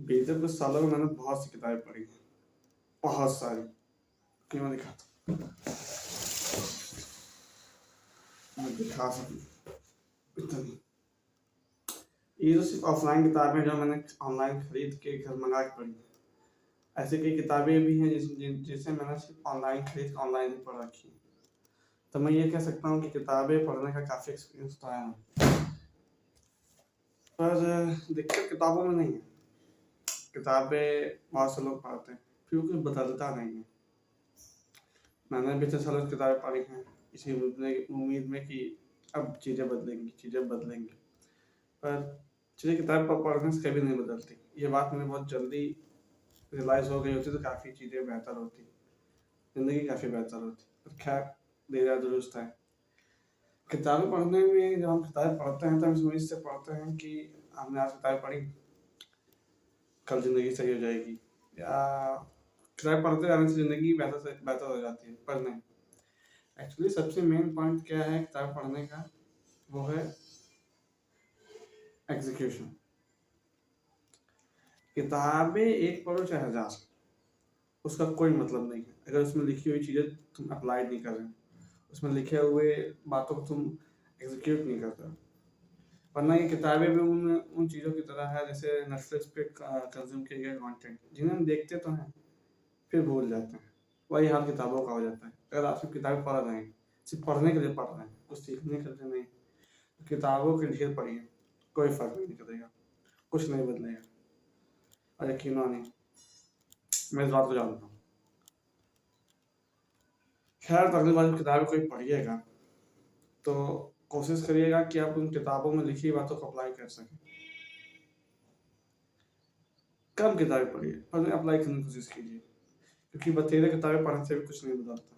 बीते कुछ सालों में मैंने बहुत सी किताबें पढ़ी हैं, बहुत सारी। कि मैं दिखा सकूँ इतनी। ये जो सिर्फ ऑफलाइन किताबें जो मैंने ऑनलाइन खरीद के घर मंगा के पढ़ी, ऐसी कई किताबें भी हैं जिसे मैंने सिर्फ ऑनलाइन खरीद के ऑनलाइन ही पढ़ रखी। तो मैं ये कह सकता हूँ कि किताबें पढ़ने का काफ़ी एक्सपीरियंस तो है, पर दिक्कत किताबों में नहीं है। किताबें बहुत से लोग पढ़ते हैं, फिर कुछ बदलता नहीं है। मैंने भी इतने सालों किताबें पढ़ी हैं इसी उम्मीद में कि अब चीज़ें बदलेंगी, पर चीज़ें किताब पढ़ने से कभी नहीं बदलती। ये बात मैंने बहुत जल्दी रियलाइज़ हो गई होती तो काफ़ी चीज़ें बेहतर होती, ज़िंदगी काफ़ी बेहतर होती। पर खैर, देर दुरुस्त है। किताबें पढ़ने में जब हम किताबें पढ़ते हैं तो हम इस उम्मीद से पढ़ते हैं कि हमने आज किताबें पढ़ी, कल ज़िंदगी सही हो जाएगी, या किताबें पढ़ते रहने से ज़िंदगी बेहतर हो जाती है। पर नहीं, एक्चुअली सबसे मेन पॉइंट क्या है किताब पढ़ने का, वो है एग्जीक्यूशन। किताबें एक पढ़ो चाहे हजार, उसका कोई मतलब नहीं है अगर उसमें लिखी हुई चीज़ें तुम अप्लाई नहीं कर रहे हो, उसमें लिखे हुए बातों को तुम एग्जीक्यूट नहीं करते हो। वरना ये किताबें भी उन चीज़ों की तरह है जैसे नेटफ्लिक्स पे कंज्यूम किए गए कंटेंट, जिन्हें हम देखते तो हैं फिर भूल जाते हैं। वही हाल किताबों का हो जाता है। अगर आप सिर्फ किताबें पढ़ रहे हैं, सिर्फ पढ़ने के लिए पढ़ रहे हैं, कुछ सीखने के लिए नहीं, तो किताबों के ढेर पढ़िए, कोई फर्क नहीं करेगा, कुछ नहीं बदलेगा। और यकीन मानिए, मैं इस बात को जानता हूँ। खैर, अगली बार किताबें कोई पढ़िएगा तो कोशिश करिएगा कि आप उन किताबों में लिखी बातों को अप्लाई कर सकें। कम किताबें पढ़िए, पर अप्लाई करने की कोशिश कीजिए, क्योंकि बथेरे किताबें पढ़ने से भी कुछ नहीं बदलता।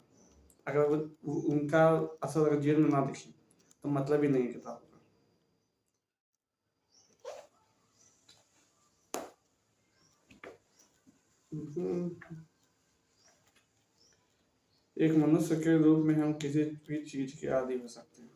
अगर उनका असर अगर जीवन में ना दिखे तो मतलब ही नहीं है किताब का। एक मनुष्य के रूप में हम किसी भी चीज के आदी हो सकते हैं।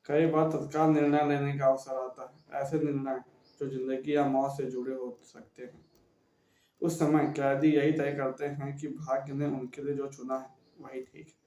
कई बार तत्काल निर्णय लेने का अवसर आता है, ऐसे निर्णय जो जिंदगी या मौत से जुड़े हो सकते हैं। उस समय कैदी यही तय करते हैं कि भाग्य ने उनके लिए जो चुना है वही ठीक है।